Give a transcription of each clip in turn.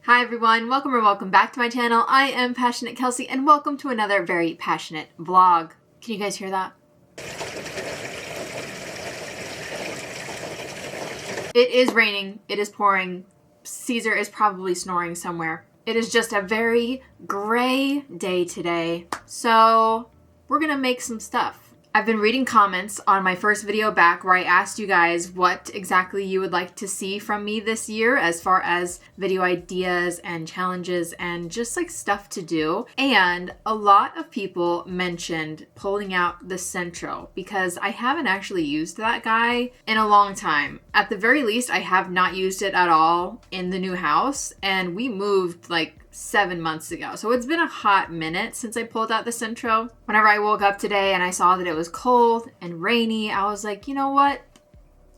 Hi everyone, welcome or welcome back to my channel. I am Passioknit Kelsie and welcome to another very passionate vlog. Can you guys hear that? It is raining, it is pouring. Caesar is probably snoring somewhere. It is just a very gray day today, so we're gonna make some stuff. I've been reading comments on my first video back where I asked you guys what exactly you would like to see from me this year as far as video ideas and challenges and just like stuff to do. And a lot of people mentioned pulling out the Sentro because I haven't actually used that guy in a long time. At the very least, I have not used it at all in the new house, and we moved like 7 months ago. So it's been a hot minute since I pulled out the Sentro. Whenever I woke up today and I saw that it was cold and rainy, I was like, you know what?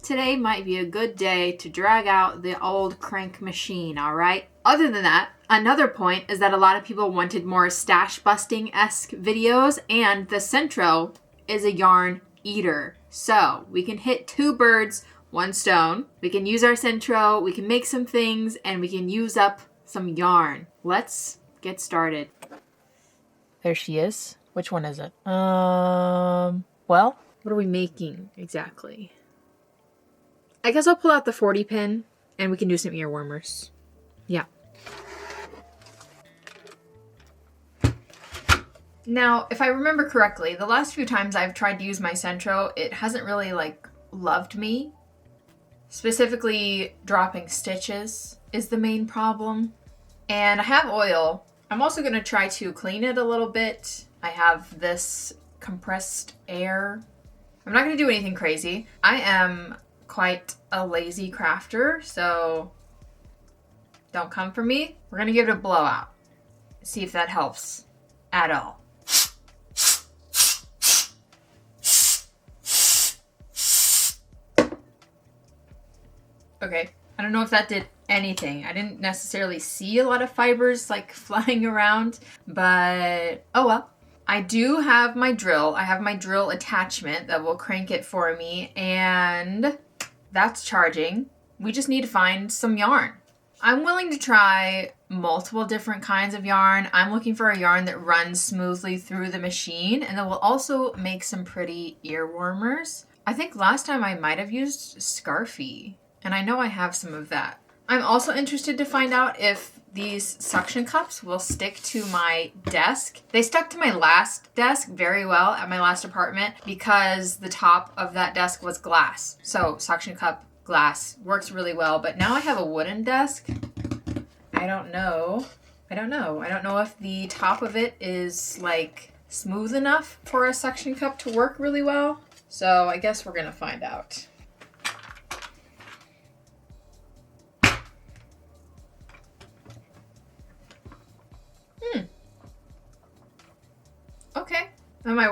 Today might be a good day to drag out the old crank machine, all right? Other than that, another point is that a lot of people wanted more stash busting-esque videos, and the Sentro is a yarn eater. So we can hit two birds, one stone. We can use our Sentro, we can make some things, and we can use up some yarn. Let's get started. There she is. Which one is it? Well, what are we making exactly? I guess I'll pull out the 40 pin and we can do some ear warmers. Yeah. Now, if I remember correctly, the last few times I've tried to use my Sentro, it hasn't really loved me. Specifically, dropping stitches is the main problem. And I have oil. I'm also going to try to clean it a little bit. I have this compressed air. I'm not going to do anything crazy. I am quite a lazy crafter, so don't come for me. We're going to give it a blowout. See if that helps at all. Okay. I don't know if that did anything. I didn't necessarily see a lot of fibers flying around, but oh well. I do have my drill. I have my drill attachment that will crank it for me, and that's charging. We just need to find some yarn. I'm willing to try multiple different kinds of yarn. I'm looking for a yarn that runs smoothly through the machine and that will also make some pretty ear warmers. I think last time I might have used Scarfy, and I know I have some of that. I'm also interested to find out if these suction cups will stick to my desk. They stuck to my last desk very well at my last apartment because the top of that desk was glass. So suction cup glass works really well, but now I have a wooden desk. I don't know if the top of it is smooth enough for a suction cup to work really well. So I guess we're gonna find out. Okay, that might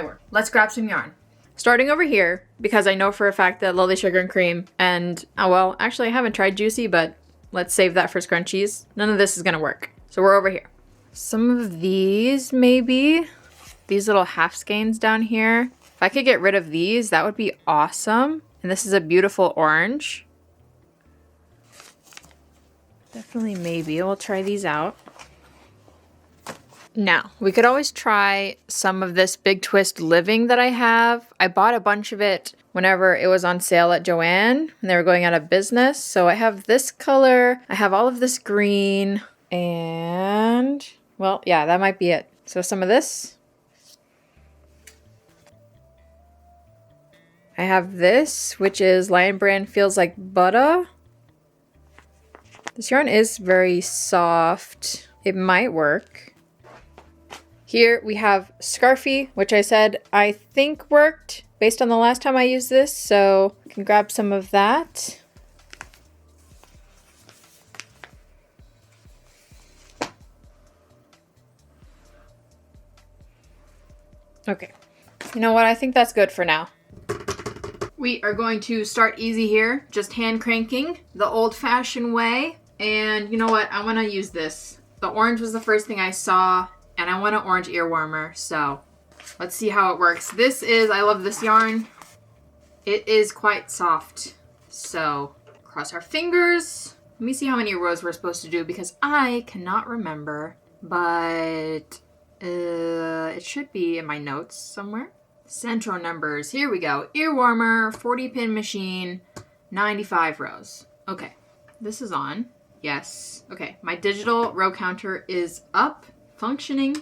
work. Let's grab some yarn. Starting over here, because I know for a fact that Lovely Sugar and Cream and, oh well, actually I haven't tried Juicy, but let's save that for scrunchies. None of this is gonna work. So we're over here. Some of these, maybe. These little half skeins down here. If I could get rid of these, that would be awesome. And this is a beautiful orange. Definitely maybe. We'll try these out. Now, we could always try some of this Big Twist Living that I have. I bought a bunch of it whenever it was on sale at Joann and they were going out of business. So I have this color, I have all of this green, and well, yeah, that might be it. So some of this. I have this, which is Lion Brand Feels Like Butter. This yarn is very soft. It might work. Here we have Scarfy, which I said I think worked based on the last time I used this, so I can grab some of that. Okay, you know what? I think that's good for now. We are going to start easy here, just hand cranking the old-fashioned way. And you know what? I want to use this. The orange was the first thing I saw, and I want an orange ear warmer, so let's see how it works. I love this yarn. It is quite soft, so cross our fingers. Let me see how many rows we're supposed to do because I cannot remember, but it should be in my notes somewhere. Sentro numbers. Here we go. Ear warmer, 40 pin machine, 95 rows. Okay, this is on. Yes. Okay, my digital row counter is up, functioning.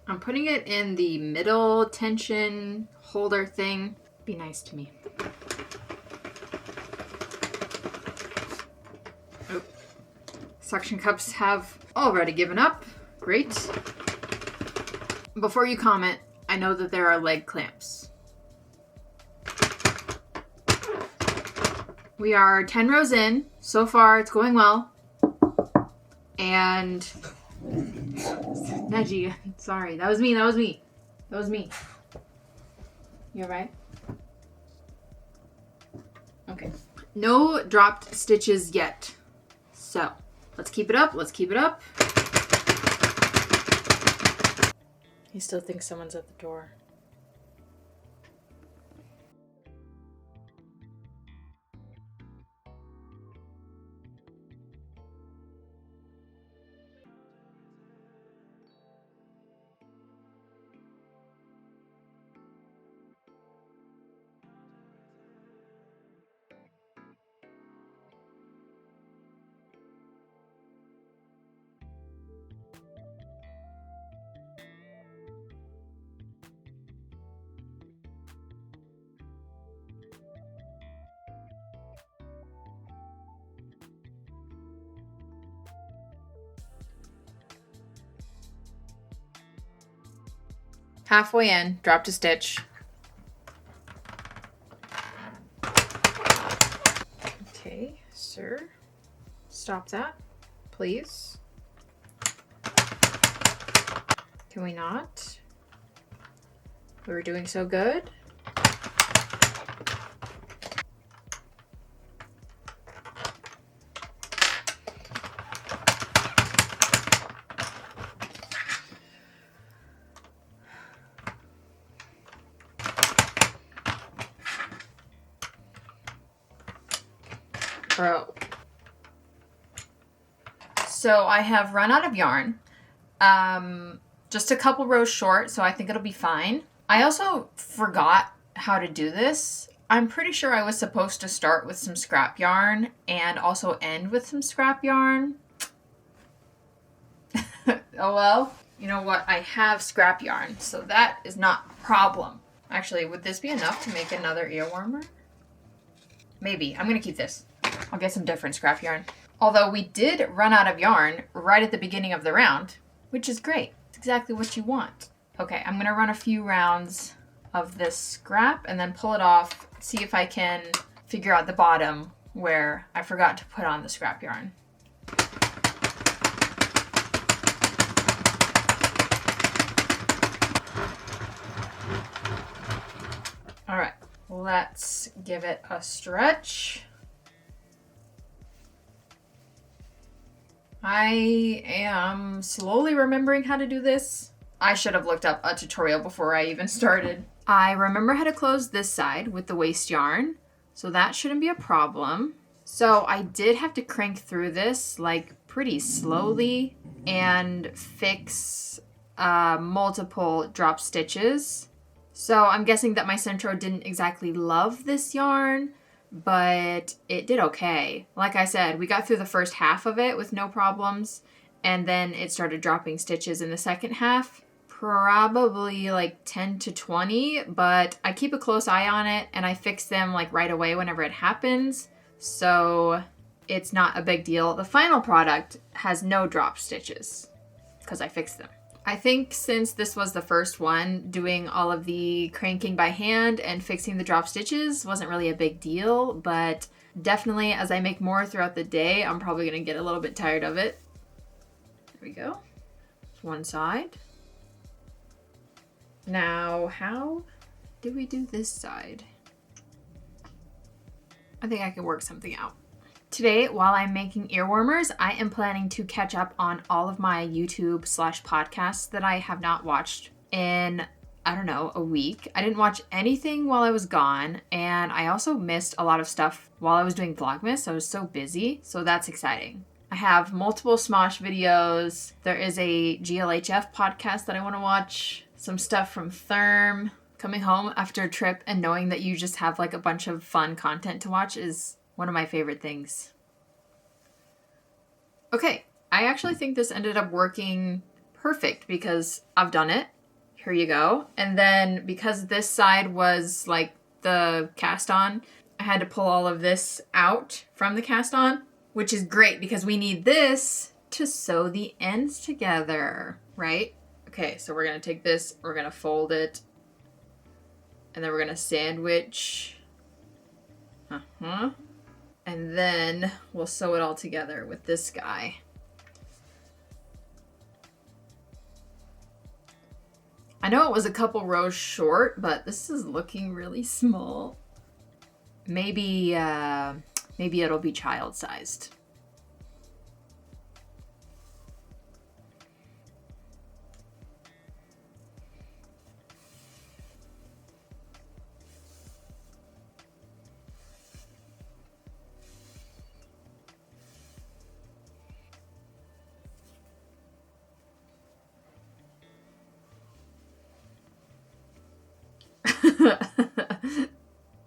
I'm putting it in the middle tension holder thing. Be nice to me. Oh. Suction cups have already given up. Great. Before you comment, I know that there are leg clamps. We are 10 rows in. So far, it's going well. And Neji, sorry. That was me. You alright? Okay. No dropped stitches yet. So, let's keep it up. He still thinks someone's at the door. Halfway in, dropped a stitch. Okay, sir. Stop that, please. Can we not? We were doing so good. Bro. So I have run out of yarn. Just a couple rows short, so I think it'll be fine. I also forgot how to do this. I'm pretty sure I was supposed to start with some scrap yarn and also end with some scrap yarn. Oh well. You know what? I have scrap yarn, so that is not a problem. Actually, would this be enough to make another ear warmer? Maybe. I'm gonna keep this. I'll get some different scrap yarn. Although we did run out of yarn right at the beginning of the round, which is great. It's exactly what you want. Okay, I'm gonna run a few rounds of this scrap and then pull it off, see if I can figure out the bottom where I forgot to put on the scrap yarn. All right, let's give it a stretch. I am slowly remembering how to do this. I should have looked up a tutorial before I even started. I remember how to close this side with the waste yarn, so that shouldn't be a problem. So I did have to crank through this like pretty slowly and fix multiple drop stitches. So I'm guessing that my Sentro didn't exactly love this yarn, but it did okay. Like I said, we got through the first half of it with no problems, and then it started dropping stitches in the second half. Probably like 10 to 20, but I keep a close eye on it and I fix them like right away whenever it happens, so it's not a big deal. The final product has no drop stitches because I fixed them. I think since this was the first one, doing all of the cranking by hand and fixing the drop stitches wasn't really a big deal, but definitely as I make more throughout the day, I'm probably going to get a little bit tired of it. There we go. One side. Now, how do we do this side? I think I can work something out. Today, while I'm making ear warmers, I am planning to catch up on all of my YouTube/podcasts that I have not watched in, I don't know, a week. I didn't watch anything while I was gone, and I also missed a lot of stuff while I was doing Vlogmas. I was so busy, so that's exciting. I have multiple Smosh videos. There is a GLHF podcast that I want to watch. Some stuff from Therm. Coming home after a trip and knowing that you just have like a bunch of fun content to watch is one of my favorite things. Okay, I actually think this ended up working perfect because I've done it. Here you go. And then because this side was like the cast on, I had to pull all of this out from the cast on, which is great because we need this to sew the ends together, right? Okay, so we're gonna take this, we're gonna fold it, and then we're gonna sandwich. And then we'll sew it all together with this guy. I know it was a couple rows short, but this is looking really small. Maybe it'll be child-sized.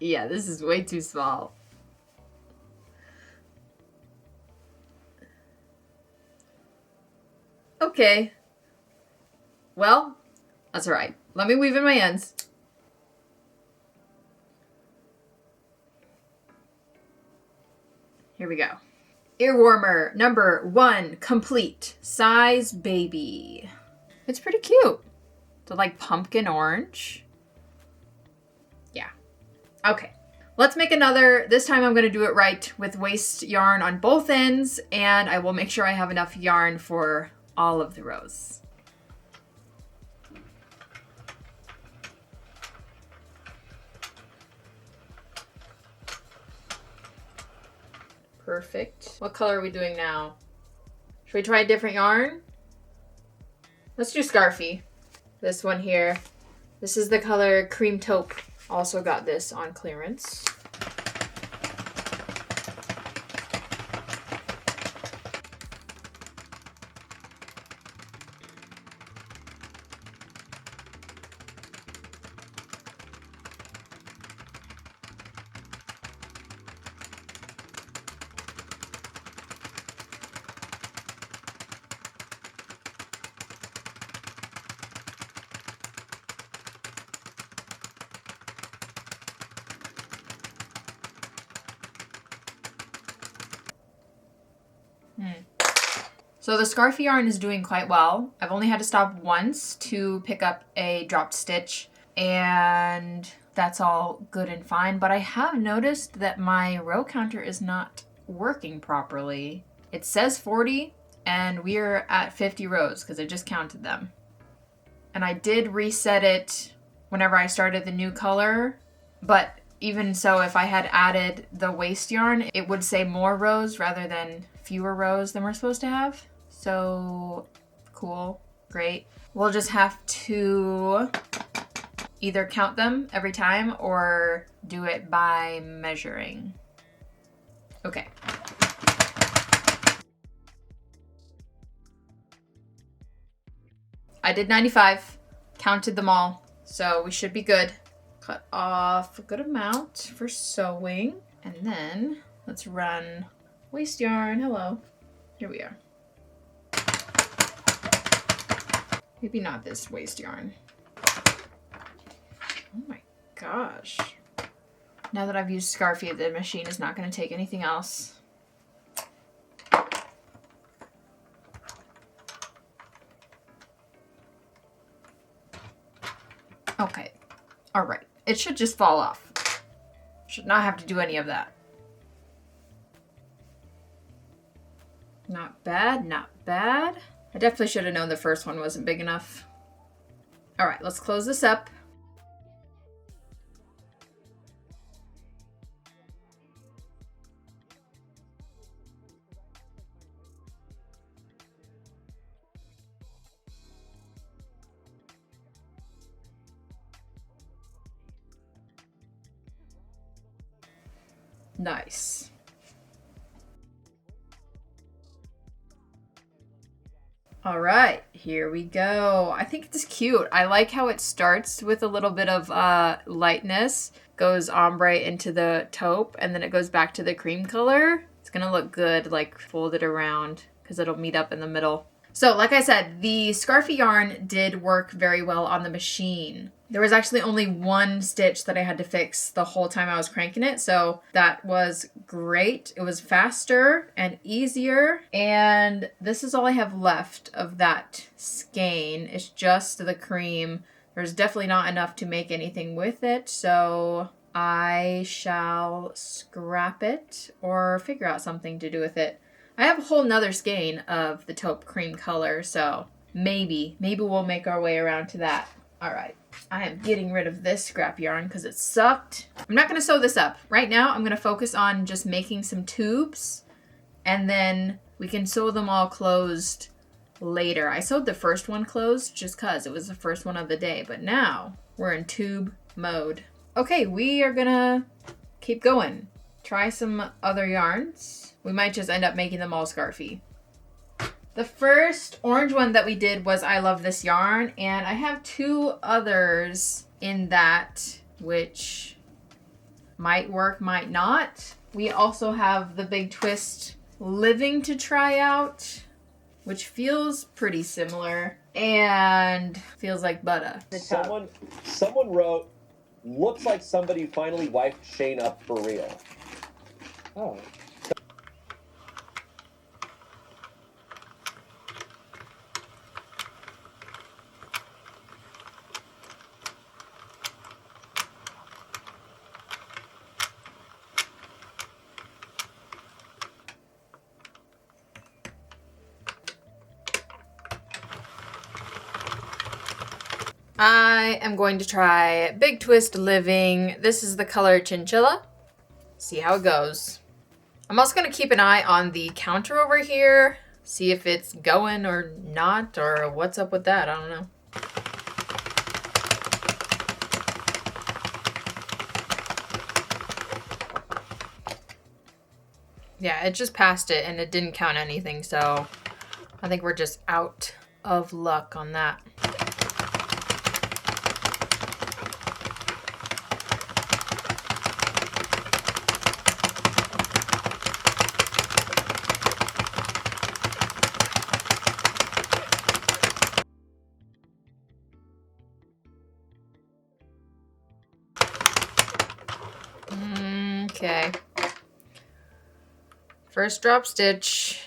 Yeah, this is way too small. Okay. Well, that's all right. Let me weave in my ends. Here we go. Ear warmer number 1, complete. Size baby. It's pretty cute. So like pumpkin orange. Yeah. Okay. Let's make another. This time I'm going to do it right with waste yarn on both ends, and I will make sure I have enough yarn for all of the rows. Perfect. What color are we doing now? Should we try a different yarn? Let's do Scarfy. This one here. This is the color Cream Taupe. Also got this on clearance. So the Scarfy yarn is doing quite well. I've only had to stop once to pick up a dropped stitch, and that's all good and fine. But I have noticed that my row counter is not working properly. It says 40, and we're at 50 rows because I just counted them. And I did reset it whenever I started the new color, but even so, if I had added the waste yarn, it would say more rows rather than fewer rows than we're supposed to have. So cool, great. We'll just have to either count them every time or do it by measuring. Okay. I did 95, counted them all, so we should be good. Cut off a good amount for sewing, and then let's run waste yarn. Hello. Here we are. Maybe not this waste yarn. Oh my gosh. Now that I've used Scarfy, the machine is not going to take anything else. Okay. All right. It should just fall off. Should not have to do any of that. Not bad, not bad. I definitely should have known the first one wasn't big enough. All right, let's close this up. Nice. All right, here we go. I think it's cute. I like how it starts with a little bit of lightness, goes ombre into the taupe, and then it goes back to the cream color. It's gonna look good, like folded around, because it'll meet up in the middle. So, like I said, the scarfy yarn did work very well on the machine. There was actually only one stitch that I had to fix the whole time I was cranking it, so that was great. It was faster and easier, and this is all I have left of that skein. It's just the cream. There's definitely not enough to make anything with it, so I shall scrap it or figure out something to do with it. I have a whole nother skein of the taupe cream color, so maybe we'll make our way around to that. All right, I am getting rid of this scrap yarn because it sucked. I'm not going to sew this up. Right now, I'm going to focus on just making some tubes, and then we can sew them all closed later. I sewed the first one closed just because it was the first one of the day, but now we're in tube mode. Okay, we are going to keep going. Try some other yarns. We might just end up making them all scarfy. The first orange one that we did was I Love This Yarn, and I have two others in that, which might work, might not. We also have the Big Twist Living to try out, which feels pretty similar and feels like butter. Someone wrote, looks like somebody finally wiped Shane up for real. Oh. I am going to try Big Twist Living. This is the color Chinchilla. See how it goes. I'm also going to keep an eye on the counter over here. See if it's going or not, or what's up with that. I don't know. Yeah, it just passed it and it didn't count anything, so I think we're just out of luck on that. Okay. First drop stitch.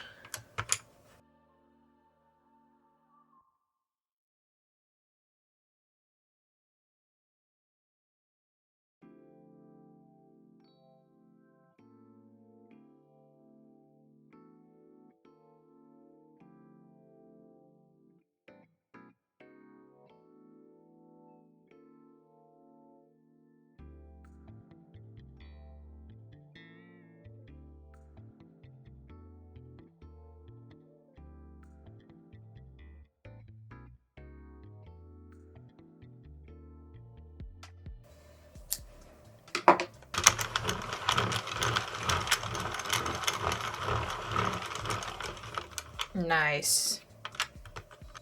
Nice.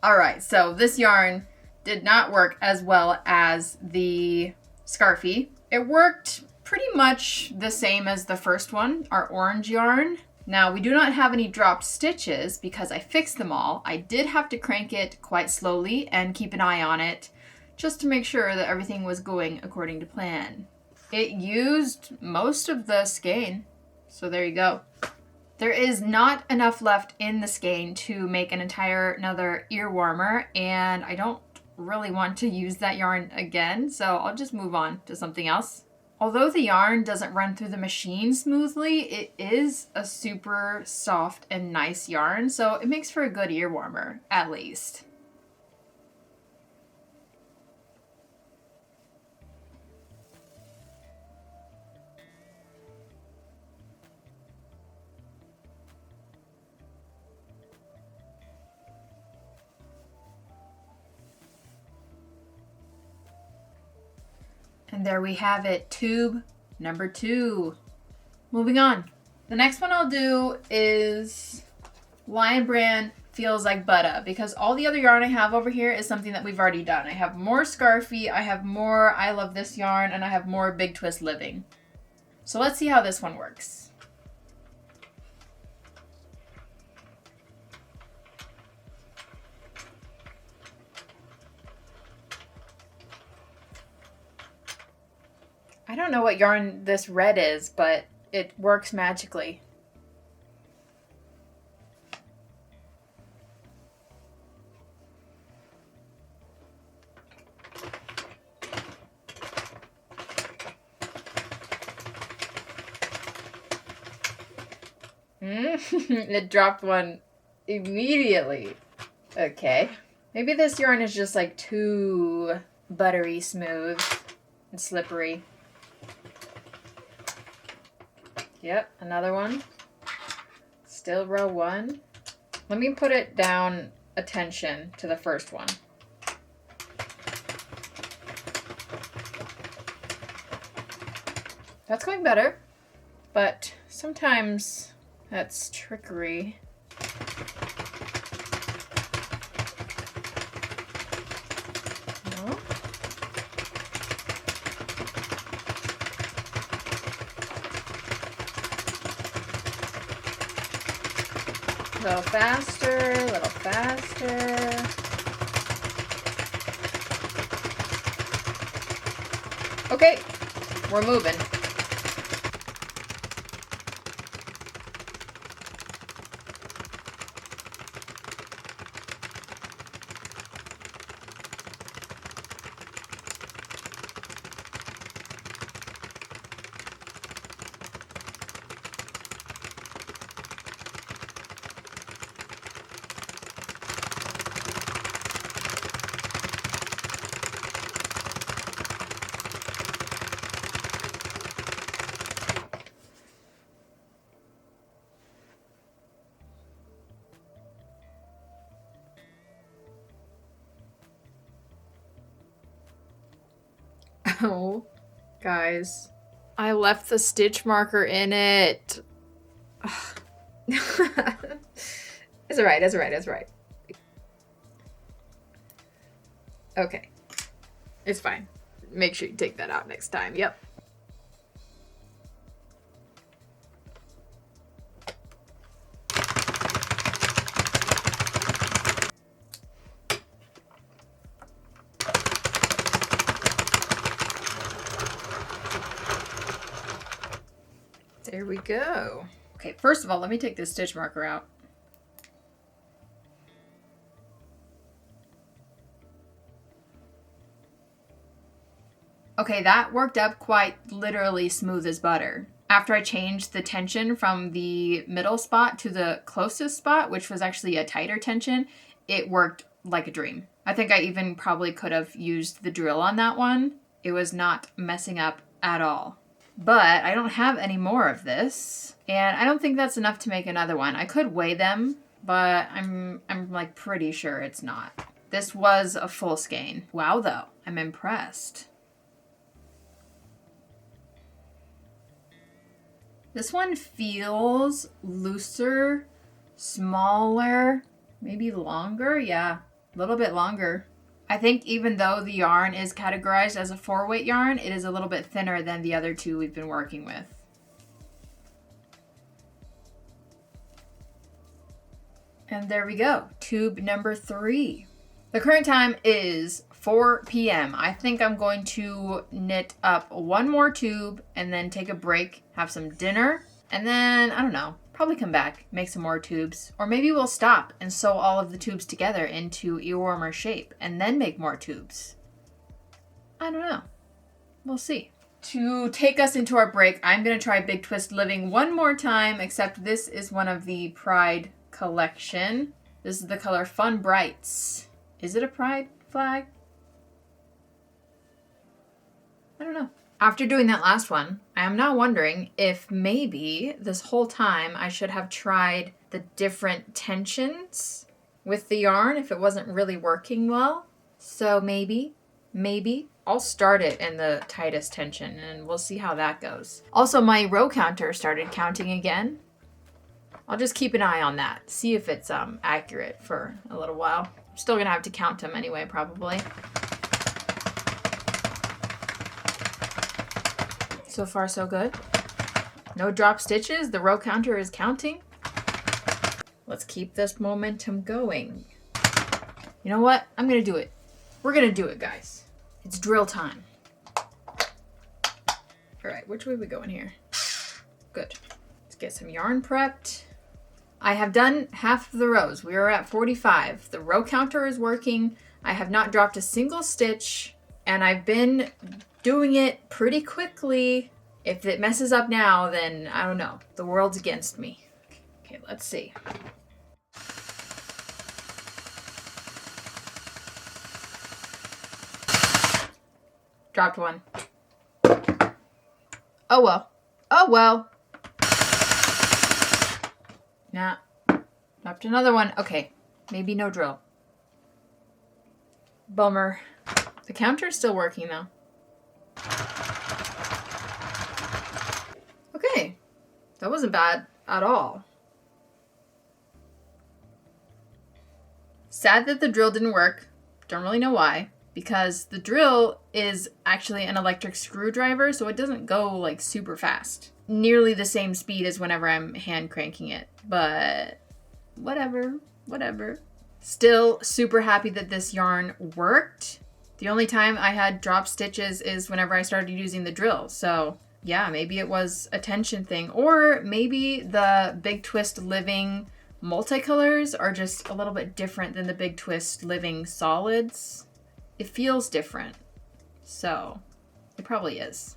All right, so this yarn did not work as well as the Scarfie. It worked pretty much the same as the first one, our orange yarn. Now, we do not have any dropped stitches because I fixed them all. I did have to crank it quite slowly and keep an eye on it just to make sure that everything was going according to plan. It used most of the skein, so there you go. There is not enough left in the skein to make another ear warmer, and I don't really want to use that yarn again, so I'll just move on to something else. Although the yarn doesn't run through the machine smoothly, it is a super soft and nice yarn, so it makes for a good ear warmer, at least. And there we have it, tube number 2. Moving on. The next one I'll do is Lion Brand Feels Like Butter, because all the other yarn I have over here is something that we've already done. I have more Scarfy, I have more I Love This yarn, and I have more Big Twist Living. So let's see how this one works. I don't know what yarn this red is, but it works magically. It dropped one immediately. Okay. Maybe this yarn is just like too buttery smooth and slippery. Yep, another one. Still row 1. Let me put it down attention to the first one. That's going better, but sometimes that's trickery. No? A little faster, a little faster. Okay, we're moving. Oh, guys, I left the stitch marker in it. It's alright, it's alright, it's alright. Okay. It's fine. Make sure you take that out next time. Yep. There we go. Okay, first of all, let me take this stitch marker out. Okay, that worked up quite literally smooth as butter. After I changed the tension from the middle spot to the closest spot, which was actually a tighter tension, it worked like a dream. I think I even probably could have used the drill on that one. It was not messing up at all. But I don't have any more of this, and I don't think that's enough to make another one. I could weigh them, but I'm like pretty sure it's not. This was a full skein. Wow, though. I'm impressed. This one feels looser, smaller, maybe longer. Yeah, a little bit longer. I think even though the yarn is categorized as a 4-weight yarn, it is a little bit thinner than the other two we've been working with. And there we go, tube number 3. The current time is 4 p.m. I think I'm going to knit up one more tube and then take a break, have some dinner, and then, I don't know, probably come back, make some more tubes. Or maybe we'll stop and sew all of the tubes together into earwormer shape and then make more tubes. I don't know. We'll see. To take us into our break, I'm going to try Big Twist Living one more time, except this is one of the Pride collection. This is the color Fun Brights. Is it a Pride flag? I don't know. After doing that last one, I am now wondering if maybe this whole time I should have tried the different tensions with the yarn if it wasn't really working well. So maybe I'll start it in the tightest tension and we'll see how that goes. Also, my row counter started counting again. I'll just keep an eye on that. See if it's accurate for a little while. I'm still gonna have to count them anyway, probably. So far, so good. No drop stitches. The row counter is counting. Let's keep this momentum going. You know what? I'm gonna do it. We're gonna do it, guys. It's drill time. All right, which way are we going here? Good. Let's get some yarn prepped. I have done half of the rows. We are at 45. The row counter is working. I have not dropped a single stitch, and I've been doing it pretty quickly. If it messes up now, then I don't know. The world's against me. Okay, let's see. Dropped one. Oh well. Oh well. Nah. Dropped another one. Okay. Maybe no drill. Bummer. The counter's still working though. Okay. That wasn't bad at all. Sad that the drill didn't work. Don't really know why. Because the drill is actually an electric screwdriver, so it doesn't go like super fast. Nearly the same speed as whenever I'm hand cranking it, but whatever. Still super happy that this yarn worked. The only time I had drop stitches is whenever I started using the drill, so yeah, maybe it was a tension thing, or maybe the Big Twist Living multicolors are just a little bit different than the Big Twist Living solids. It feels different, so it probably is.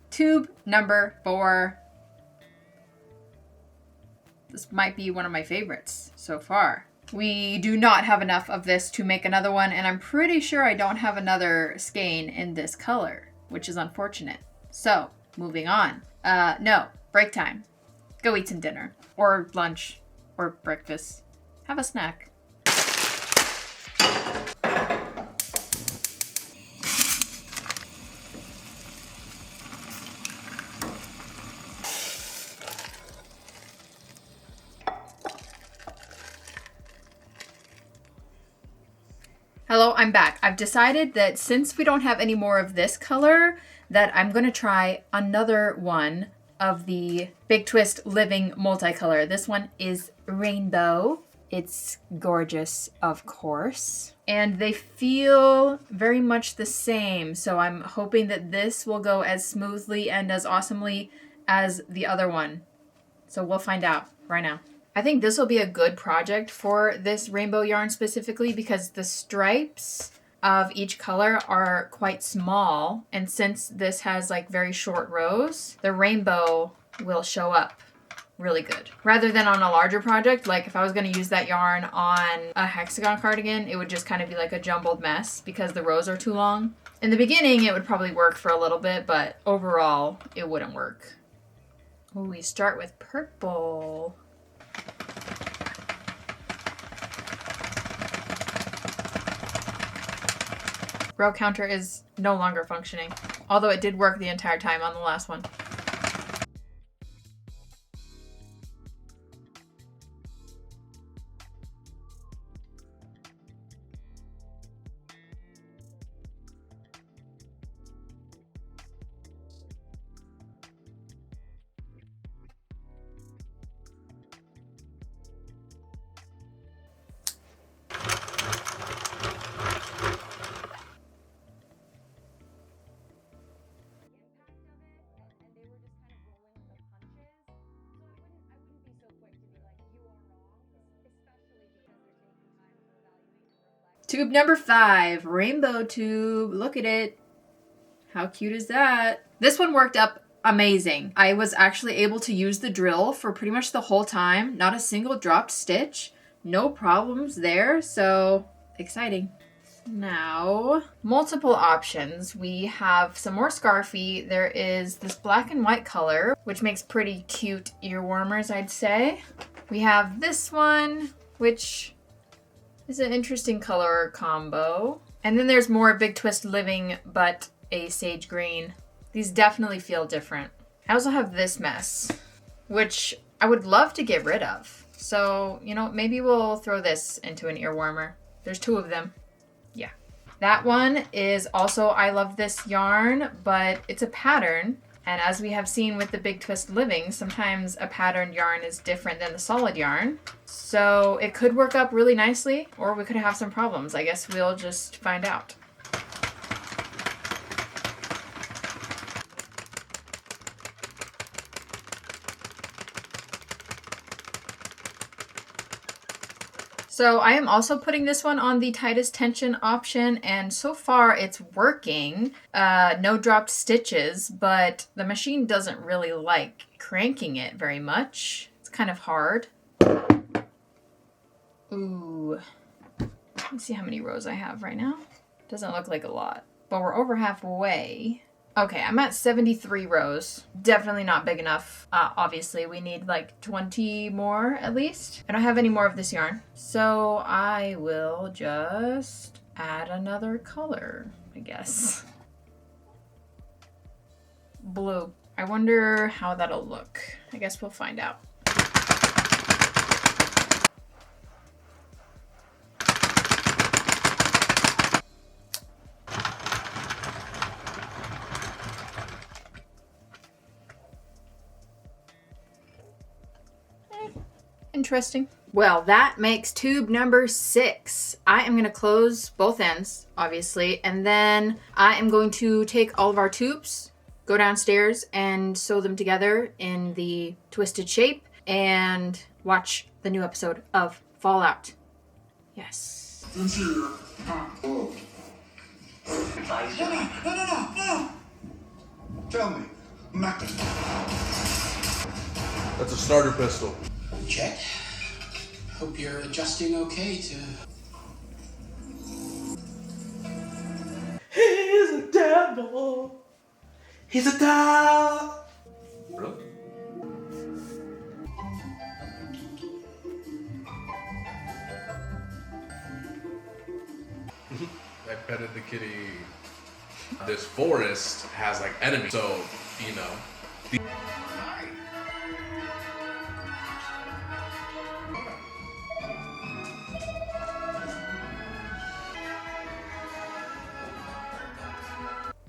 Tube number 4. This might be one of my favorites so far. We do not have enough of this to make another one, and I'm pretty sure I don't have another skein in this color, which is unfortunate. So, moving on. No, break time. Go eat some dinner, or lunch, or breakfast. Have a snack. Hello, I'm back. I've decided that since we don't have any more of this color, that I'm going to try another one of the Big Twist Living multicolor. This one is rainbow. It's gorgeous, of course. And they feel very much the same, so I'm hoping that this will go as smoothly and as awesomely as the other one. So we'll find out right now. I think this will be a good project for this rainbow yarn specifically because the stripes of each color are quite small. And since this has like very short rows, the rainbow will show up really good. Rather than on a larger project, like if I was going to use that yarn on a hexagon cardigan, it would just kind of be like a jumbled mess because the rows are too long. In the beginning, it would probably work for a little bit, but overall, it wouldn't work. Ooh, we start with purple. Row counter is no longer functioning, although it did work the entire time on the last one. Tube number 5, rainbow tube. Look at it. How cute is that? This one worked up amazing. I was actually able to use the drill for pretty much the whole time. Not a single dropped stitch. No problems there, so exciting. Now, multiple options. We have some more scarfy. There is this black and white color, which makes pretty cute ear warmers, I'd say. We have this one, which is an interesting color combo. And then there's more Big Twist Living, but a sage green. These definitely feel different. I also have this mess, which I would love to get rid of. So, you know, maybe we'll throw this into an ear warmer. There's 2 of them. Yeah. That one is also I Love This yarn, but it's a pattern. And as we have seen with the Big Twist Living, sometimes a patterned yarn is different than the solid yarn. So it could work up really nicely, or we could have some problems. I guess we'll just find out. So I am also putting this one on the tightest tension option, and so far it's working. No dropped stitches, but the machine doesn't really like cranking it very much. It's kind of hard. Ooh. Let me see how many rows I have right now. Doesn't look like a lot, but we're over halfway. Okay, I'm at 73 rows. Definitely not big enough. Obviously, we need like 20 more at least. I don't have any more of this yarn. So I will just add another color, I guess. Blue. I wonder how that'll look. I guess we'll find out. Interesting. Well, that makes tube number 6. I am going to close both ends, obviously, and then I am going to take all of our tubes, go downstairs and sew them together in the twisted shape and watch the new episode of Fallout. Yes. No. Tell me, Mac. That's a starter pistol. Check. Hope you're adjusting okay to... He's a devil. He's a devil. Really? I petted the kitty. This forest has like enemies, so you know.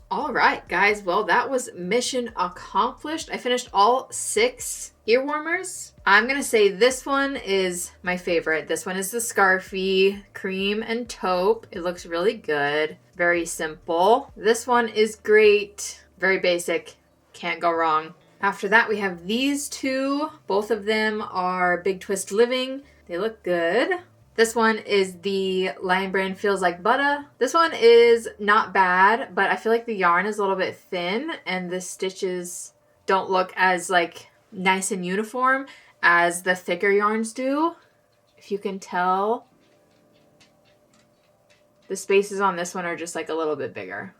All right, guys. Well, that was mission accomplished. I finished all 6 ear warmers. I'm going to say this one is my favorite. This one is the Scarfy Cream and Taupe. It looks really good. Very simple. This one is great. Very basic. Can't go wrong. After that, we have these 2. Both of them are Big Twist Living. They look good. This one is the Lion Brand Feels Like Butter. This one is not bad, but I feel like the yarn is a little bit thin and the stitches don't look as like nice and uniform as the thicker yarns do. If you can tell, the spaces on this one are just like a little bit bigger.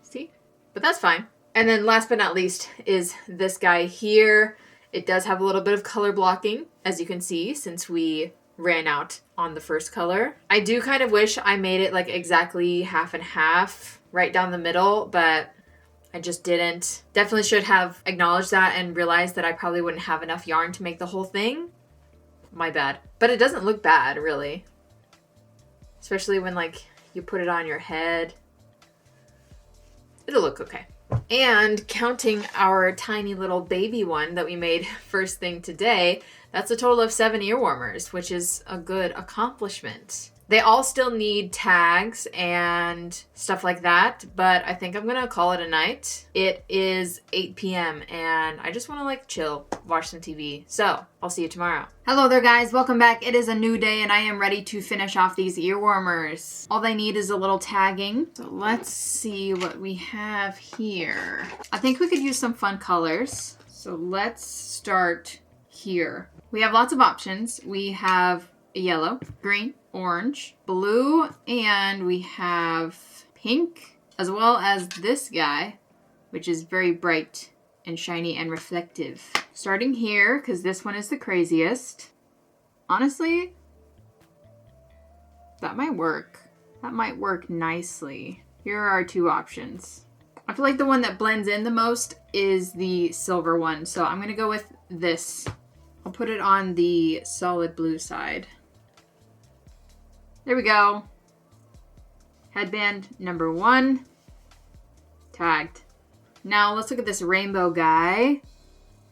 See? But that's fine. And then last but not least is this guy here. It does have a little bit of color blocking, as you can see, since we ran out on the first color. I do kind of wish I made it like exactly half and half right down the middle, but I just didn't. Definitely should have acknowledged that and realized that I probably wouldn't have enough yarn to make the whole thing. My bad. But it doesn't look bad, really. Especially when like you put it on your head. It'll look okay. And counting our tiny little baby one that we made first thing today, that's a total of 7 ear warmers, which is a good accomplishment. They all still need tags and stuff like that, but I think I'm gonna call it a night. It is 8 p.m. and I just wanna like chill, watch some TV. So I'll see you tomorrow. Hello there guys, welcome back. It is a new day and I am ready to finish off these ear warmers. All they need is a little tagging. So let's see what we have here. I think we could use some fun colors. So let's start here. We have lots of options. We have yellow, green, orange, blue, and we have pink, as well as this guy, which is very bright and shiny and reflective. Starting here, because this one is the craziest. Honestly, that might work. That might work nicely. Here are our two options. I feel like the one that blends in the most is the silver one, so I'm gonna go with this. I'll put it on the solid blue side. There we go. Headband number 1. Tagged. Now let's look at this rainbow guy.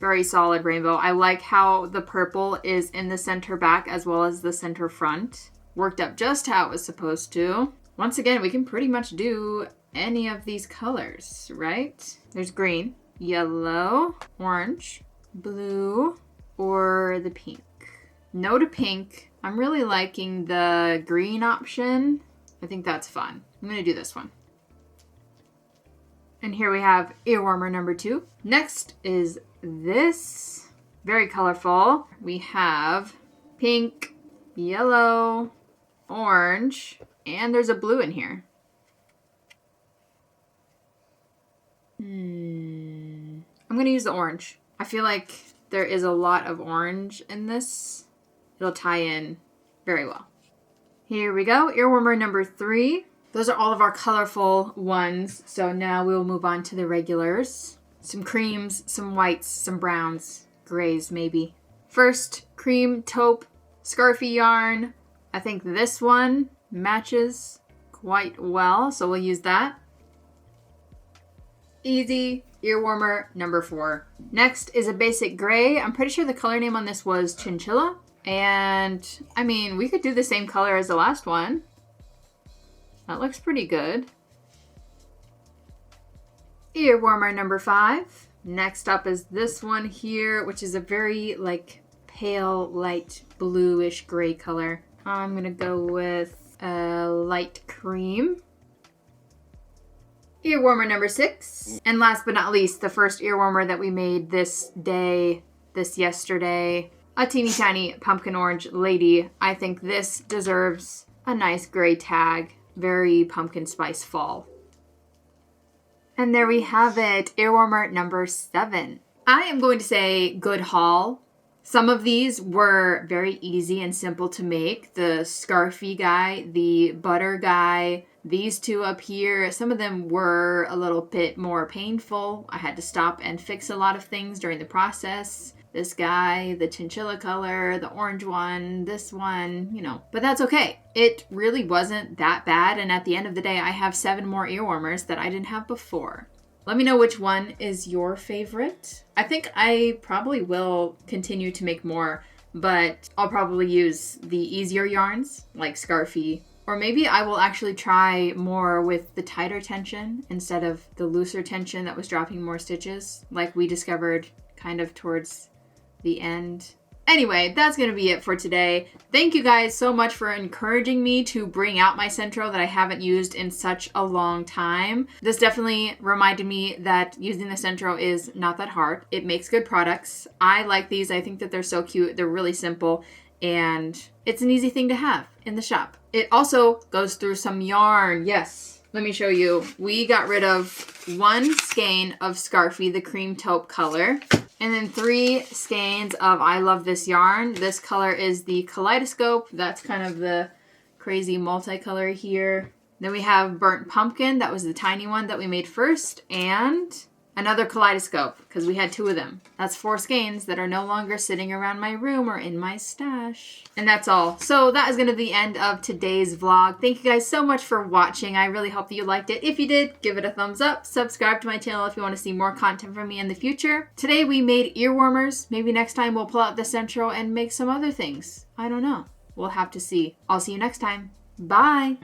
Very solid rainbow. I like how the purple is in the center back as well as the center front. Worked up just how it was supposed to. Once again, we can pretty much do any of these colors, right? There's green, yellow, orange, blue, or the pink. No to pink. I'm really liking the green option. I think that's fun. I'm gonna do this one. And here we have ear warmer number 2. Next is this. Very colorful. We have pink, yellow, orange, and there's a blue in here. I'm gonna use the orange. I feel like there is a lot of orange in this. It'll tie in very well. Here we go, ear warmer number 3. Those are all of our colorful ones. So now we'll move on to the regulars. Some creams, some whites, some browns, grays maybe. First, cream taupe scarfy yarn. I think this one matches quite well, so we'll use that. Easy ear warmer number 4. Next is a basic gray. I'm pretty sure the color name on this was Chinchilla. And I mean, we could do the same color as the last one. That looks pretty good. Ear warmer number 5. Next up is this one here, which is a very like pale, light bluish gray color. I'm gonna go with a light cream. Ear warmer number 6. And last but not least, the first ear warmer that we made this yesterday. A teeny tiny pumpkin orange lady. I think this deserves a nice gray tag. Very pumpkin spice fall. And there we have it. Ear warmer number 7. I am going to say good haul. Some of these were very easy and simple to make. The scarfy guy, the butter guy, these two up here, some of them were a little bit more painful. I had to stop and fix a lot of things during the process. This guy, the chinchilla color, the orange one, this one, you know. But that's okay. It really wasn't that bad. And at the end of the day, I have 7 more ear warmers that I didn't have before. Let me know which one is your favorite. I think I probably will continue to make more, but I'll probably use the easier yarns like Scarfy. Or maybe I will actually try more with the tighter tension instead of the looser tension that was dropping more stitches, like we discovered kind of towards the end. Anyway, that's going to be it for today. Thank you guys so much for encouraging me to bring out my Sentro that I haven't used in such a long time. This definitely reminded me that using the Sentro is not that hard. It makes good products. I like these. I think that they're so cute. They're really simple and it's an easy thing to have in the shop. It also goes through some yarn. Yes. Let me show you. We got rid of 1 skein of Scarfy, the cream taupe color. And then 3 skeins of I Love This Yarn. This color is the Kaleidoscope. That's kind of the crazy multicolor here. Then we have Burnt Pumpkin. That was the tiny one that we made first. And another Kaleidoscope, because we had 2 of them. That's 4 skeins that are no longer sitting around my room or in my stash. And that's all. So that is going to be the end of today's vlog. Thank you guys so much for watching. I really hope that you liked it. If you did, give it a thumbs up. Subscribe to my channel if you want to see more content from me in the future. Today we made ear warmers. Maybe next time we'll pull out the Sentro and make some other things. I don't know. We'll have to see. I'll see you next time. Bye.